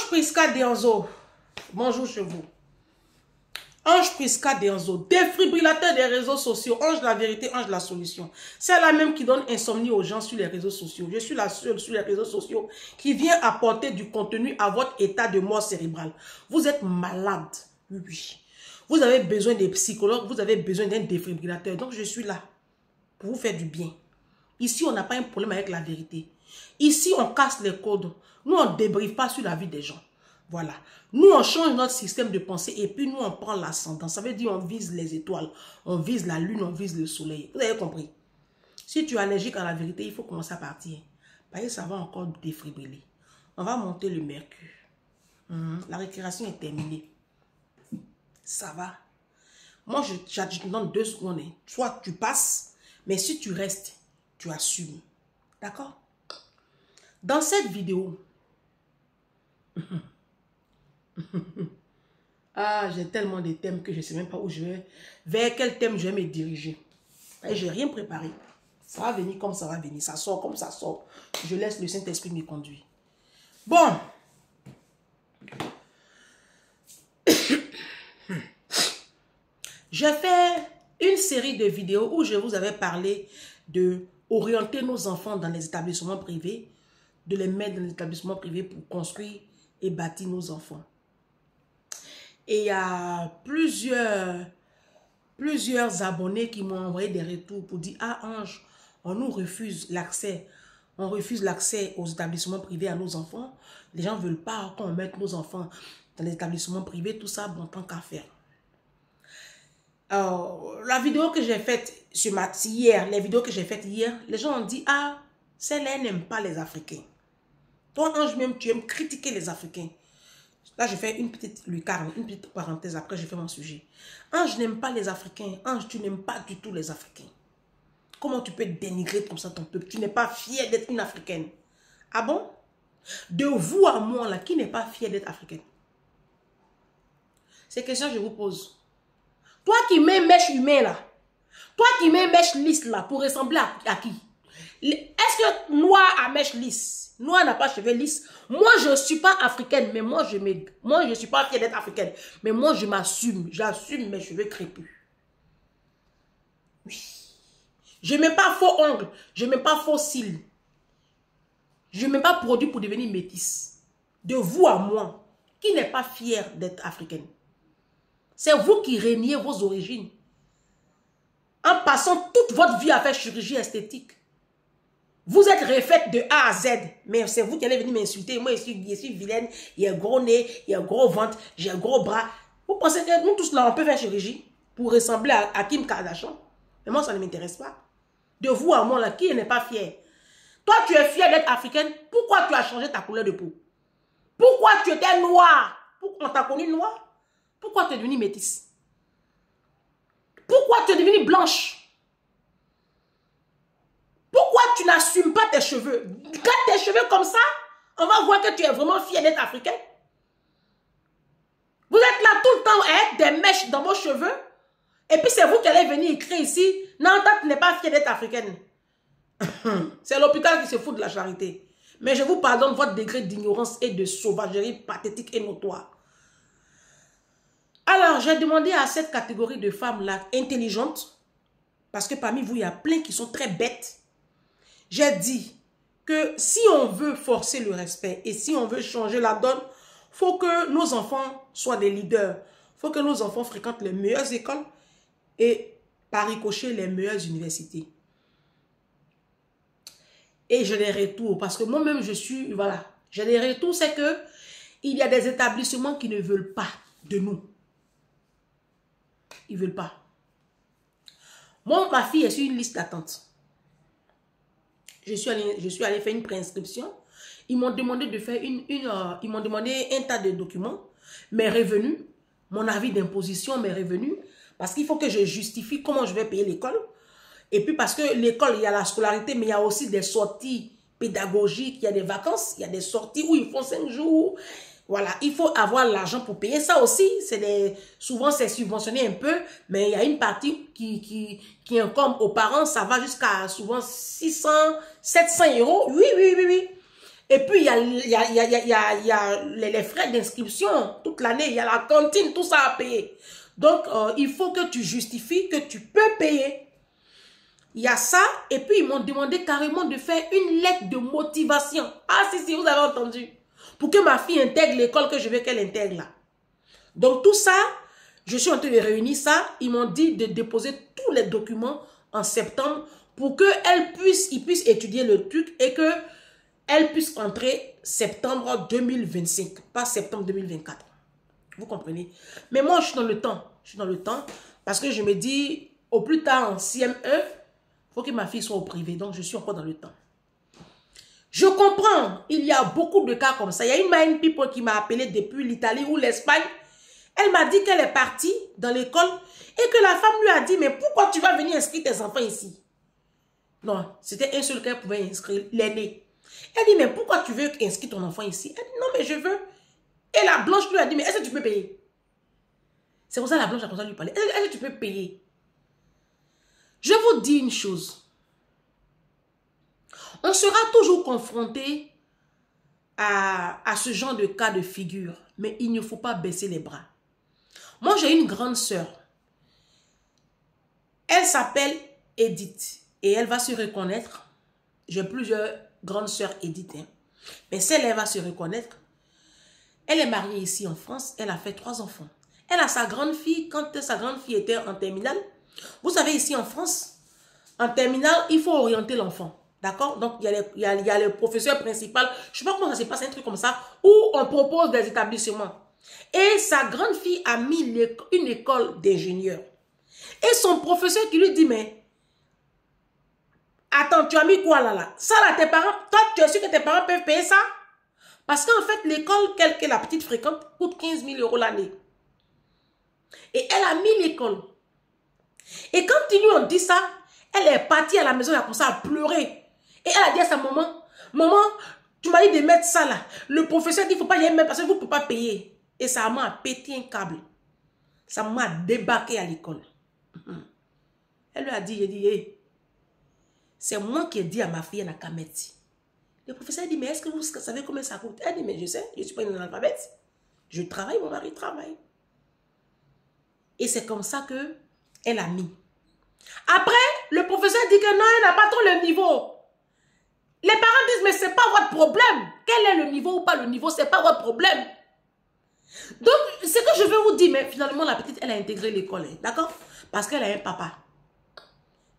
Prisca Dianzo, bonjour chez vous. Ange Prisca Dianzo, défibrillateur des réseaux sociaux, ange de la vérité, ange de la solution. C'est la même qui donne insomnie aux gens sur les réseaux sociaux. Je suis la seule sur les réseaux sociaux qui vient apporter du contenu à votre état de mort cérébrale. Vous êtes malade, oui. Vous avez besoin des psychologues, vous avez besoin d'un défibrillateur. Donc je suis là pour vous faire du bien. Ici, on n'a pas un problème avec la vérité. Ici, on casse les codes. Nous, on ne débriefe pas sur la vie des gens. Voilà. Nous, on change notre système de pensée et puis nous, on prend l'ascendant. Ça veut dire on vise les étoiles, on vise la lune, on vise le soleil. Vous avez compris? Si tu es allergique à la vérité, il faut commencer à partir. Parce que ça va encore défibriller. On va monter le mercure. La récréation est terminée. Ça va. Moi, je te donne 2 secondes. Soit tu passes, mais si tu restes, tu assumes. D'accord? Dans cette vidéo, ah, j'ai tellement de thèmes que je ne sais même pas où je vais, vers quel thème je vais me diriger. Et je n'ai rien préparé. Ça va venir comme ça va venir. Ça sort comme ça sort. Je laisse le Saint-Esprit me conduire. Bon. J'ai fait une série de vidéos où je vous avais parlé de orienter nos enfants dans les établissements privés, de les mettre dans les établissements privés pour construire et bâtir nos enfants. Et il y a plusieurs abonnés qui m'ont envoyé des retours pour dire « Ah Ange, on nous refuse l'accès. On refuse l'accès aux établissements privés à nos enfants. Les gens ne veulent pas qu'on mette nos enfants dans les établissements privés. Tout ça, bon, tant qu'à faire. » Alors, la vidéo que j'ai faite hier, les vidéos que j'ai faites hier, les gens ont dit « Ah, celle-là n'aime pas les Africains. Toi, Ange, même, tu aimes critiquer les Africains. » Là, je fais une petite lucarne, une petite parenthèse, après je fais mon sujet. Ange, je n'aime pas les Africains. Ange, tu n'aimes pas du tout les Africains. Comment tu peux dénigrer comme ça ton peuple? Tu n'es pas fière d'être une Africaine. Ah bon? De vous à moi, là, qui n'est pas fier d'être africaine? Ces questions, je vous pose. Toi qui mets mèche humaine, là. Toi qui mets mèche lisse, là, pour ressembler à qui? Est-ce que noir à mèche lisse? Noir n'a pas cheveux lisses. Moi, je ne suis pas africaine, mais moi, je ne suis pas fière d'être africaine. Mais moi, je m'assume. J'assume mes cheveux crépus. Oui. Je ne mets pas faux ongles. Je ne mets pas faux cils. Je ne mets pas produit pour devenir métisse. De vous à moi, qui n'est pas fière d'être africaine? C'est vous qui régnez vos origines. En passant toute votre vie à faire chirurgie esthétique. Vous êtes refaite de A à Z, mais c'est vous qui allez venir m'insulter. Moi, je suis vilaine, il y a un gros nez, il y a un gros ventre, j'ai un gros bras. Vous pensez que nous tous là, on peut faire chirurgie pour ressembler à Kim Kardashian? Mais moi, ça ne m'intéresse pas. De vous à moi, là, qui n'est pas fier? Toi, tu es fière d'être africaine. Pourquoi tu as changé ta couleur de peau? Pourquoi tu étais noire? On t'a connu noire? Pourquoi tu es devenue métisse? Pourquoi tu es devenue blanche? Pourquoi tu n'assumes pas tes cheveux? Garde tes cheveux comme ça, on va voir que tu es vraiment fière d'être africaine. Vous êtes là tout le temps à être des mèches dans vos cheveux. Et puis c'est vous qui allez venir écrire ici. Non, toi, tu n'es pas fière d'être africaine. C'est l'hôpital qui se fout de la charité. Mais je vous pardonne votre degré d'ignorance et de sauvagerie pathétique et notoire. Alors, j'ai demandé à cette catégorie de femmes-là intelligentes, parce que parmi vous, il y a plein qui sont très bêtes. J'ai dit que si on veut forcer le respect et si on veut changer la donne, il faut que nos enfants soient des leaders. Il faut que nos enfants fréquentent les meilleures écoles et par ricochet les meilleures universités. Et j'ai des retours parce que moi-même je suis, voilà, j'ai des retours, c'est que il y a des établissements qui ne veulent pas de nous. Ils ne veulent pas. Moi, ma fille est sur une liste d'attente. Je suis allée faire une préinscription. Ils m'ont demandé de faire ils m'ont demandé un tas de documents, mes revenus, mon avis d'imposition, mes revenus, parce qu'il faut que je justifie comment je vais payer l'école. Et puis parce que l'école, il y a la scolarité, mais il y a aussi des sorties pédagogiques, il y a des vacances, il y a des sorties où ils font 5 jours. Voilà, il faut avoir l'argent pour payer ça aussi. Souvent, c'est subventionné un peu, mais il y a une partie qui incombe aux parents. Ça va jusqu'à souvent 600, 700 euros. Oui. Et puis, il y a les frais d'inscription toute l'année. Il y a la cantine, tout ça à payer. Donc, il faut que tu justifies que tu peux payer. Il y a ça. Et puis, ils m'ont demandé carrément de faire une lettre de motivation. Ah, si, vous avez entendu. Pour que ma fille intègre l'école que je veux qu'elle intègre là. Donc, tout ça, je suis en train de réunir ça. Ils m'ont dit de déposer tous les documents en septembre pour qu'ils puissent étudier le truc et qu'elle puisse entrer septembre 2025, pas septembre 2024. Vous comprenez? Mais moi, je suis dans le temps. Je suis dans le temps parce que je me dis, au plus tard en CM1, il faut que ma fille soit au privé. Donc, je suis encore dans le temps. Je comprends, il y a beaucoup de cas comme ça. Il y a une mind people qui m'a appelé depuis l'Italie ou l'Espagne. Elle m'a dit qu'elle est partie dans l'école et que la femme lui a dit, mais pourquoi tu vas venir inscrire tes enfants ici? Non, c'était un seul qu'elle pouvait inscrire, l'aîné. Elle dit, mais pourquoi tu veux inscrire ton enfant ici? Elle dit, non, mais je veux. Et la blanche lui a dit, mais est-ce que tu peux payer? C'est pour ça que la blanche a commencé à lui parler. Est-ce que tu peux payer? Je vous dis une chose. On sera toujours confronté à ce genre de cas de figure. Mais il ne faut pas baisser les bras. Moi, j'ai une grande sœur. Elle s'appelle Edith. Et elle va se reconnaître. J'ai plusieurs grandes sœurs Edith. Hein. Mais celle-là va se reconnaître. Elle est mariée ici en France. Elle a fait 3 enfants. Elle a sa grande fille. Quand sa grande fille était en terminale. Vous savez, ici en France, en terminale, il faut orienter l'enfant. D'accord? Donc, il y a le professeur principal. Je ne sais pas comment ça se passe, un truc comme ça, où on propose des établissements. Et sa grande fille a mis une école d'ingénieur. Et son professeur qui lui dit, mais, attends, tu as mis quoi là? Ça là, tes parents, toi, tu es sûr que tes parents peuvent payer ça? Parce qu'en fait, l'école que la petite fréquente coûte 15 000 € l'année. Et elle a mis l'école. Et quand ils lui ont dit ça, elle est partie à la maison, elle a commencé à pleurer. Et elle a dit à sa maman, maman, tu m'as dit de mettre ça là. Le professeur dit qu'il ne faut pas y aller parce que vous ne pouvez pas payer. Et sa maman a pété un câble. Sa maman a débarqué à l'école. Elle lui a dit, hey, c'est moi qui ai dit à ma fille, elle n'a qu'à mettre. Le professeur a dit, mais est-ce que vous savez combien ça coûte? Elle dit, mais je sais, je ne suis pas une analphabète. Je travaille, mon mari travaille. Et c'est comme ça qu'elle a mis. Après, le professeur dit que non, elle n'a pas trop le niveau. Les parents disent, mais ce n'est pas votre problème. Quel est le niveau ou pas le niveau, ce n'est pas votre problème. Donc, c'est que je veux vous dire, mais finalement, la petite, elle a intégré l'école, d'accord? Parce qu'elle a un papa.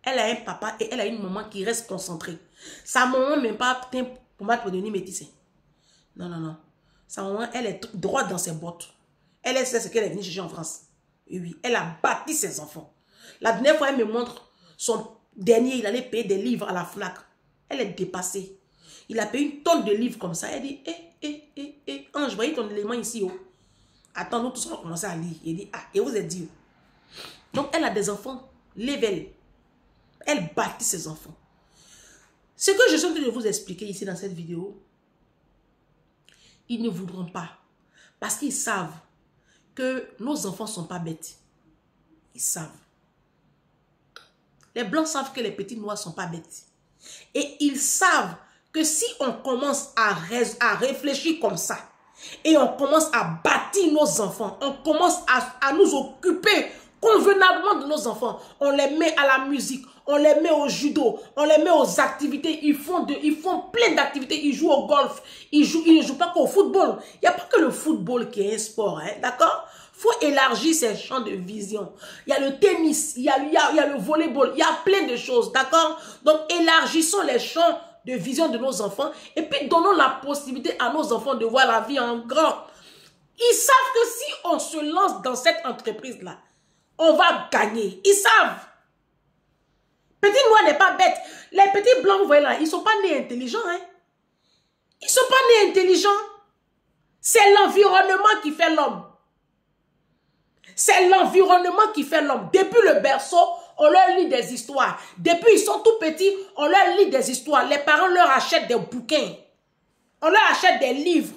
Elle a un papa et elle a une maman qui reste concentrée. Sa maman même pas pour mettre pour devenir métisse. Non, non, non. Sa maman, elle est droite dans ses bottes. Elle sait ce qu'elle est venue chercher en France. Et oui, elle a bâti ses enfants. La dernière fois, elle me montre son dernier, il allait payer des livres à la FNAC. Elle est dépassée. Il a payé une tonne de livres comme ça. Elle dit, Ange, voyez ton élément ici. Oh. Attends, nous tous on va commencer à lire. Il dit, ah, et vous êtes dit. Donc, elle a des enfants level. Elle bâtit ses enfants. Ce que je suis en train de vous expliquer ici dans cette vidéo, ils ne voudront pas. Parce qu'ils savent que nos enfants ne sont pas bêtes. Ils savent. Les blancs savent que les petits noirs ne sont pas bêtes. Et ils savent que si on commence à réfléchir comme ça, et on commence à bâtir nos enfants, on commence à nous occuper convenablement de nos enfants, on les met à la musique, on les met au judo, on les met aux activités, ils font plein d'activités, ils jouent au golf, ils ne jouent pas qu'au football. Il n'y a pas que le football qui est un sport, hein, d'accord? Il faut élargir ses champs de vision. Il y a le tennis, il y a le volleyball, il y a plein de choses, d'accord? Donc, élargissons les champs de vision de nos enfants et puis donnons la possibilité à nos enfants de voir la vie en grand. Ils savent que si on se lance dans cette entreprise-là, on va gagner. Ils savent. Petit noir n'est pas bête. Les petits blancs, vous voyez là, ils ne sont pas nés intelligents. Hein? Ils ne sont pas nés intelligents. C'est l'environnement qui fait l'homme. C'est l'environnement qui fait l'homme. Depuis le berceau, on leur lit des histoires. Depuis ils sont tout petits, on leur lit des histoires. Les parents leur achètent des bouquins. On leur achète des livres.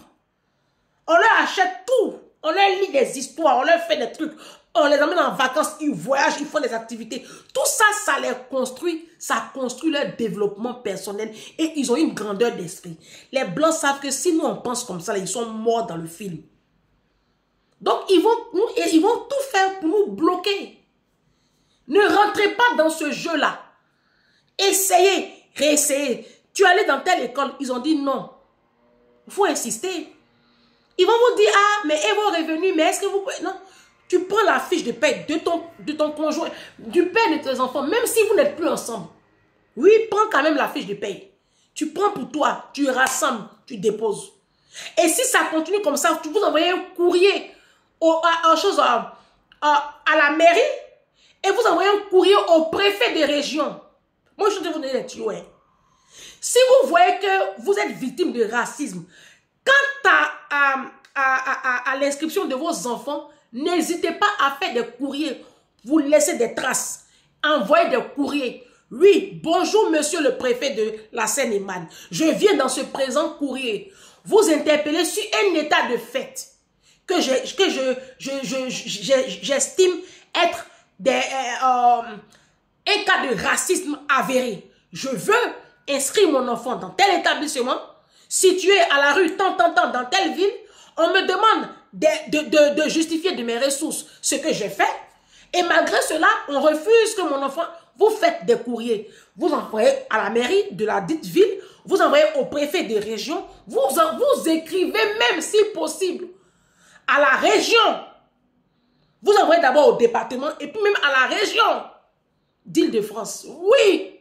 On leur achète tout. On leur lit des histoires, on leur fait des trucs. On les emmène en vacances, ils voyagent, ils font des activités. Tout ça, ça les construit. Ça construit leur développement personnel. Et ils ont une grandeur d'esprit. Les Blancs savent que si nous, on pense comme ça, là, ils sont morts dans le film. Donc, ils vont tout faire pour nous bloquer. Ne rentrez pas dans ce jeu-là. Essayez, réessayez. Tu es allé dans telle école, ils ont dit non. Il faut insister. Ils vont vous dire, ah, mais et vos revenus, mais est-ce que vous pouvez... Non, tu prends la fiche de paie de ton conjoint, du père de tes enfants, même si vous n'êtes plus ensemble. Oui, prends quand même la fiche de paie. Tu prends pour toi, tu rassembles, tu déposes. Et si ça continue comme ça, tu vous envoyez un courrier à la mairie et vous envoyez un courrier au préfet de région. Moi, je vais vous donner des tuyaux. Hein. Si vous voyez que vous êtes victime de racisme, quant à l'inscription de vos enfants, n'hésitez pas à faire des courriers. Vous laissez des traces. Envoyez des courriers. Oui, bonjour monsieur le préfet de la Seine-et-Marne. Je viens dans ce présent courrier vous interpeller sur un état de fait que j'estime être un cas de racisme avéré. Je veux inscrire mon enfant dans tel établissement, situé à la rue tant, dans telle ville. On me demande de justifier de mes ressources ce que j'ai fait. Et malgré cela, on refuse que mon enfant... Vous faites des courriers. Vous envoyez à la mairie de la dite ville. Vous envoyez au préfet de région. Vous écrivez même, si possible, à la région. Vous envoyez d'abord au département et puis même à la région d'Île-de-France. Oui,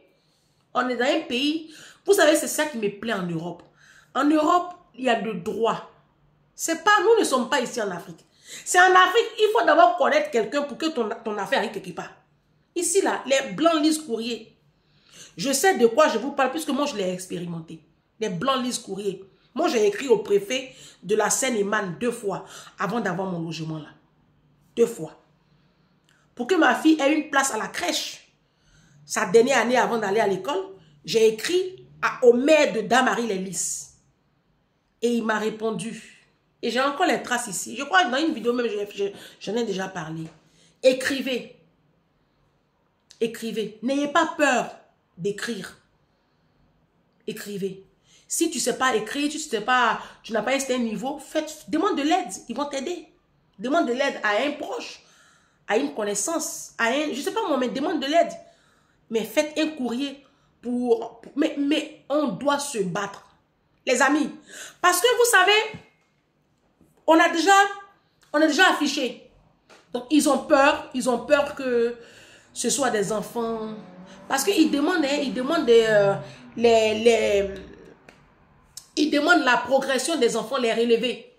on est dans un pays... Vous savez, c'est ça qui me plaît en Europe. En Europe, il y a le droit. C'est pas... Nous ne sommes pas ici en Afrique. C'est en Afrique, il faut d'abord connaître quelqu'un pour que ton affaire aille quelque part. Ici, là, les Blancs lisent courrier. Je sais de quoi je vous parle puisque moi, je l'ai expérimenté. Les Blancs lisent courrier. Moi, j'ai écrit au préfet de la Seine-et-Marne 2 fois avant d'avoir mon logement là. 2 fois. Pour que ma fille ait une place à la crèche. Sa dernière année avant d'aller à l'école, j'ai écrit au maire de Damary-les-Lys. Et il m'a répondu. Et j'ai encore les traces ici. Je crois que dans une vidéo même, j'en ai déjà parlé. Écrivez. Écrivez. N'ayez pas peur d'écrire. Écrivez. Si tu ne sais pas écrire, tu n'as pas un certain niveau, demande de l'aide. Ils vont t'aider. Demande de l'aide à un proche, à une connaissance, je ne sais pas moi, mais demande de l'aide. Mais faites un courrier mais on doit se battre. Les amis. Parce que vous savez, on a déjà affiché. Donc ils ont peur que ce soit des enfants. Parce qu'ils demandent, ils demandent la progression des enfants, les relevés.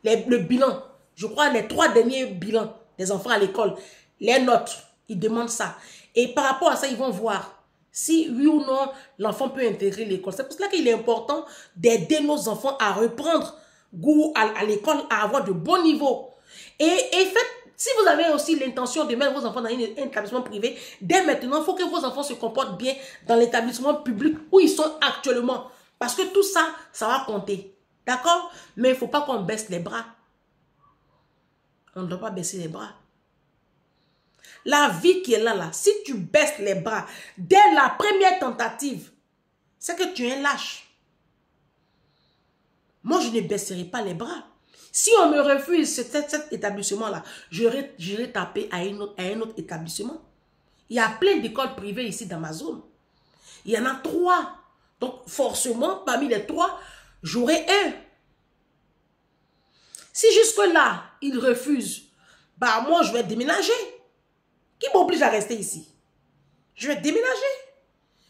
Le bilan. Je crois les 3 derniers bilans des enfants à l'école. Les notes. Ils demandent ça. Et par rapport à ça, ils vont voir si oui ou non l'enfant peut intégrer l'école. C'est pour cela qu'il est important d'aider nos enfants à reprendre goût à l'école, à avoir de bons niveaux. Et si vous avez aussi l'intention de mettre vos enfants dans un établissement privé, dès maintenant, il faut que vos enfants se comportent bien dans l'établissement public où ils sont actuellement. Parce que tout ça, ça va compter. D'accord? Mais il ne faut pas qu'on baisse les bras. On ne doit pas baisser les bras. La vie qui est là, si tu baisses les bras dès la première tentative, c'est que tu es un lâche. Moi, je ne baisserai pas les bras. Si on me refuse cet établissement-là, j'irai taper à un autre établissement. Il y a plein d'écoles privées ici dans ma zone. Il y en a 3. Donc, forcément, parmi les 3, j'aurai un. Si jusque-là, ils refusent, bah moi, je vais déménager. Qui m'oblige à rester ici? Je vais déménager.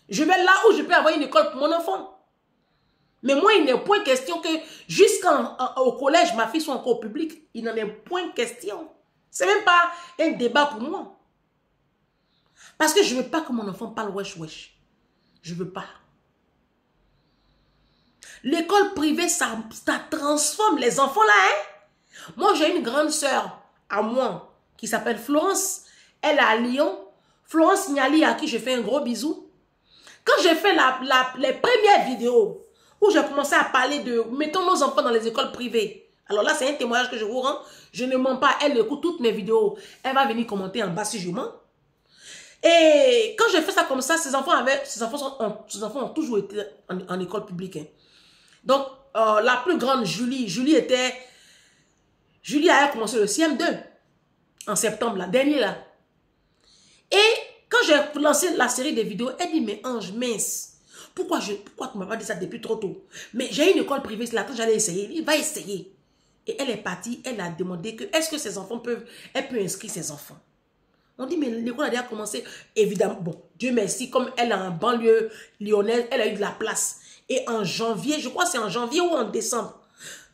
Je vais là où je peux avoir une école pour mon enfant. Mais moi, il n'est point question que jusqu'au collège, ma fille soit encore au public. Il n'en est point question. Ce n'est même pas un débat pour moi. Parce que je ne veux pas que mon enfant parle wesh wesh. Je ne veux pas. L'école privée, ça transforme les enfants là. Hein? Moi, j'ai une grande sœur à moi qui s'appelle Florence. Elle est à Lyon. Florence Niali, à qui je fais un gros bisou. Quand j'ai fait les premières vidéos où j'ai commencé à parler de mettons nos enfants dans les écoles privées Alors là, c'est un témoignage que je vous rends. Je ne mens pas. Elle écoute toutes mes vidéos. Elle va venir commenter en bas si je mens. Et quand j'ai fait ça comme ça, ces enfants ont toujours été en école publique. Hein. Donc, la plus grande, Julie a commencé le CM2 en septembre, la dernière là. Et quand j'ai lancé la série des vidéos, elle dit, mais Ange, mince, pourquoi tu ne m'as pas dit ça depuis trop tôt? Mais j'ai une école privée, là, j'allais essayer. Il va essayer. Et elle est partie, elle a demandé que, est-ce que ses enfants elle peut inscrire ses enfants? On dit, mais l'école a déjà commencé. Évidemment, bon, Dieu merci, comme elle est en banlieue lyonnaise, elle a eu de la place. Et en janvier, je crois que c'est en janvier ou en décembre.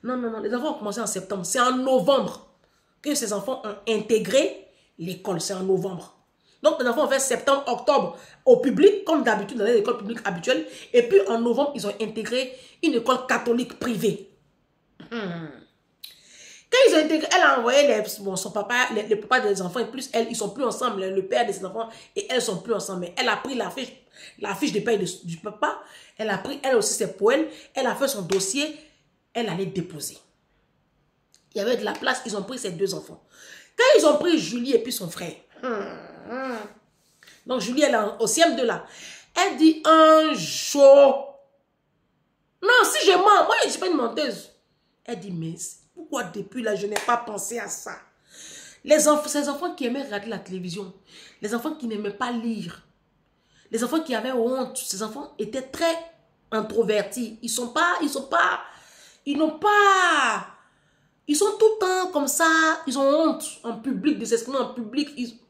Non, les enfants ont commencé en septembre. C'est en novembre que ces enfants ont intégré l'école. C'est en novembre. Donc, les enfants ont fait septembre, octobre au public, comme d'habitude dans les écoles publiques habituelles. Et puis, en novembre, ils ont intégré une école catholique privée. Quand ils ont intégré, elle a envoyé son papa, les papas des enfants, et plus elle, ils sont plus ensemble, le père de ses enfants, et elles sont plus ensemble. Mais elle a pris la fiche de paie du papa, elle a pris, elle aussi, ses poèmes, elle a fait son dossier, elle allait déposer. Il y avait de la place, ils ont pris ses deux enfants. Quand ils ont pris Julie et puis son frère, donc Julie, elle est au CM2 là, elle dit un jour, non, si je mens, moi je ne suis pas une menteuse. Elle dit, mais pourquoi depuis là, je n'ai pas pensé à ça? Ces enfants qui aimaient regarder la télévision, les enfants qui n'aimaient pas lire, les enfants qui avaient honte, ces enfants étaient très introvertis. Ils sont tout le temps comme ça, ils ont honte en public, de s'exprimer en public.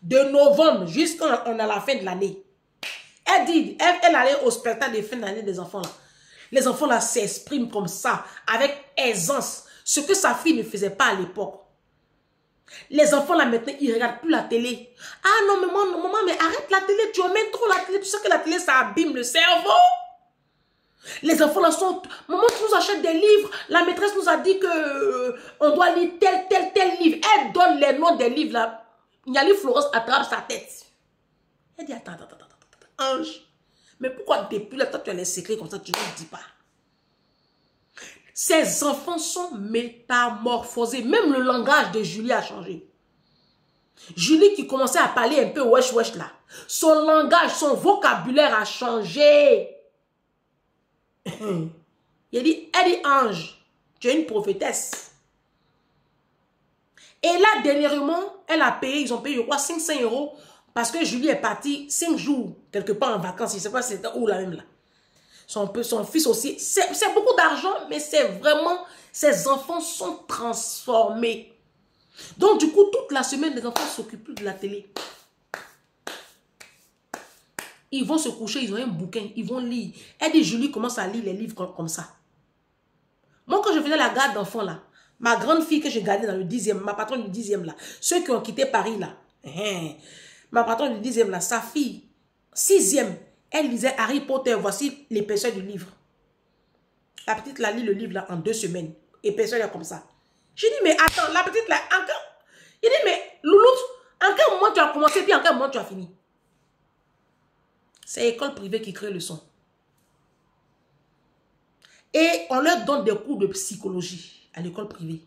De novembre jusqu'à la fin de l'année. Elle dit, elle allait au spectacle de fin d'année des enfants là. Les enfants là s'expriment comme ça, avec aisance. Ce que sa fille ne faisait pas à l'époque. Les enfants là maintenant, ils ne regardent plus la télé. Ah non, maman, mais arrête la télé, tu emmènes trop la télé. Tu sais que la télé, ça abîme le cerveau. Les enfants là sont... Maman, tu nous achètes des livres. La maîtresse nous a dit que on doit lire tel livre. Elle donne les noms des livres là. Niali Florence attrape sa tête. Elle dit, attends, Ange. Mais pourquoi depuis là, toi, tu as les secrets comme ça, tu ne le dis pas? Ces enfants sont métamorphosés. Même le langage de Julie a changé. Julie qui commençait à parler un peu wesh là. Son langage, son vocabulaire a changé. Elle dit, Ange, tu es une prophétesse. Et là, dernièrement, elle a payé, ils ont payé, je crois, 500 € parce que Julie est partie 5 jours, quelque part en vacances. Je ne sais pas si c'était où là même là. Son fils aussi. C'est beaucoup d'argent, mais c'est vraiment, ces enfants sont transformés. Donc, du coup, toute la semaine, les enfants ne s'occupent plus de la télé. Ils vont se coucher, ils ont un bouquin, ils vont lire. Elle dit, Julie commence à lire les livres comme ça. Moi, quand je faisais la garde d'enfants là, ma grande fille que j'ai gardée dans le 10e, ma patronne du 10e là, ceux qui ont quitté Paris là, ma patronne du 10e là, sa fille, 6e, elle lisait Harry Potter, voici l'épaisseur du livre. La petite là lit le livre là en 2 semaines. Épaisseur là comme ça. Je dis, mais attends, la petite là, encore. Il dit, mais Louloute, en quel moment tu as commencé, puis en quel moment tu as fini? C'est l'école privée qui crée le son. Et on leur donne des cours de psychologie à l'école privée.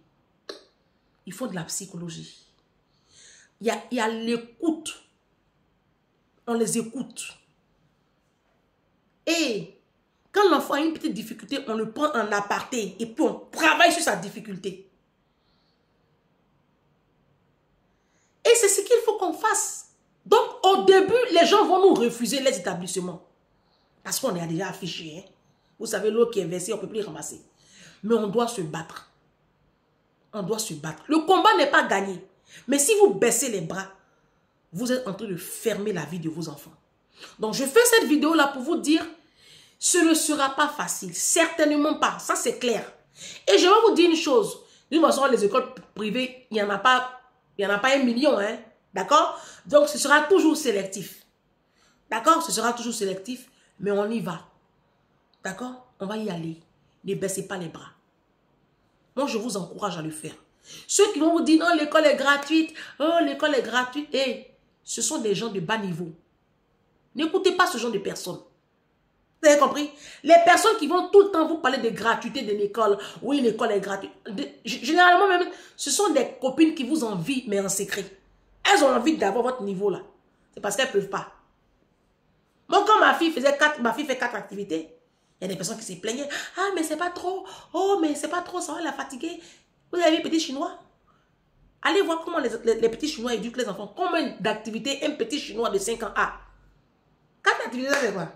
Ils font de la psychologie. Il y a l'écoute. On les écoute. Et quand l'enfant a une petite difficulté, on le prend en aparté et puis on travaille sur sa difficulté. Et c'est ce qu'il faut qu'on fasse. Donc, au début, les gens vont nous refuser les établissements. Parce qu'on est déjà affiché. Hein? Vous savez, l'eau qui est versée, on ne peut plus ramasser. Mais on doit se battre. On doit se battre. Le combat n'est pas gagné. Mais si vous baissez les bras, vous êtes en train de fermer la vie de vos enfants. Donc, je fais cette vidéo-là pour vous dire, ce ne sera pas facile. Certainement pas. Ça, c'est clair. Et je vais vous dire une chose. D'une façon, les écoles privées, il n'y en a pas 1 million. Hein? D'accord? Donc, ce sera toujours sélectif. D'accord? Ce sera toujours sélectif. Mais on y va. D'accord? On va y aller. Ne baissez pas les bras. Moi, je vous encourage à le faire. Ceux qui vont vous dire, non, l'école est gratuite. Oh, l'école est gratuite. Et ce sont des gens de bas niveau. N'écoutez pas ce genre de personnes. Vous avez compris? Les personnes qui vont tout le temps vous parler de gratuité de l'école. Oui, l'école est gratuite. Généralement même, ce sont des copines qui vous envient, mais en secret. Elles ont envie d'avoir votre niveau là. C'est parce qu'elles ne peuvent pas. Moi, quand ma fille fait 4 activités, il y a des personnes qui se plaignaient. Ah, mais c'est pas trop. Oh, mais c'est pas trop, ça va la fatiguer. Vous avez vu petit chinois? Allez voir comment les petits chinois éduquent les enfants. Combien d'activités un petit chinois de 5 ans a? 4 activités, ça fait quoi?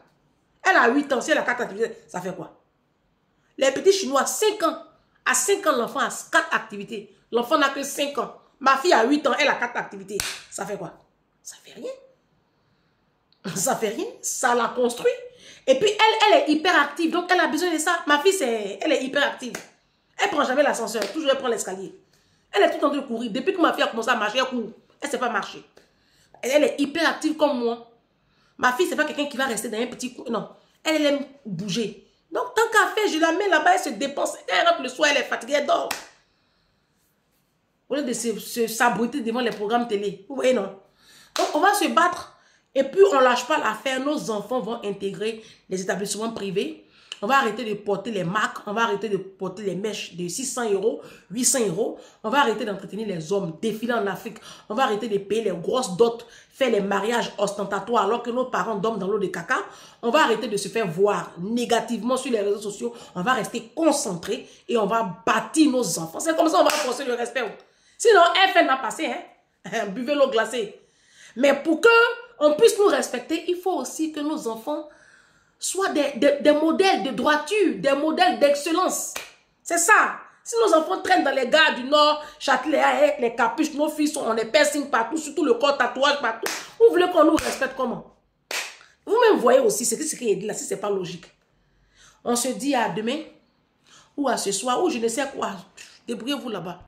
Elle a 8 ans, si elle a 4 activités, ça fait quoi? Les petits chinois, 5 ans. À 5 ans, l'enfant a 4 activités. L'enfant n'a que 5 ans. Ma fille a 8 ans, elle a 4 activités. Ça fait quoi? Ça fait rien. Ça fait rien. Ça la construit. Et puis, elle est hyper active. Donc, elle a besoin de ça. Ma fille, elle est hyper active. Elle ne prend jamais l'ascenseur. Toujours, elle prend l'escalier. Elle est tout en train de courir. Depuis que ma fille a commencé à marcher, elle court. Elle ne sait pas marcher. Elle est hyper active comme moi. Ma fille, ce n'est pas quelqu'un qui va rester dans un petit coin. Non. Elle aime bouger. Donc, tant qu'à faire, je la mets là-bas, elle se dépense. Elle rentre le soir, elle est fatiguée, elle dort. Au lieu de s'abriter devant les programmes télé. Vous voyez, non? Donc, on va se battre. Et puis, on ne lâche pas l'affaire. Nos enfants vont intégrer les établissements privés. On va arrêter de porter les marques. On va arrêter de porter les mèches de 600 €, 800 €. On va arrêter d'entretenir les hommes, défiler en Afrique. On va arrêter de payer les grosses dots, faire les mariages ostentatoires alors que nos parents dorment dans l'eau de caca. On va arrêter de se faire voir négativement sur les réseaux sociaux. On va rester concentré et on va bâtir nos enfants. C'est comme ça qu'on va forcer le respect. Sinon, FN va passer. Hein? Buvez l'eau glacée. Mais pour qu'on puisse nous respecter, il faut aussi que nos enfants soient des modèles de droiture, des modèles d'excellence. C'est ça. Si nos enfants traînent dans les gares du Nord, Châtelet avec les capuches, nos filles sont, on les piercings partout, surtout le corps tatouage partout. Vous voulez qu'on nous respecte comment? Vous-même voyez aussi ce qui est dit là, si ce n'est pas logique. On se dit à demain, ou à ce soir, ou je ne sais quoi. Débrouillez-vous là-bas.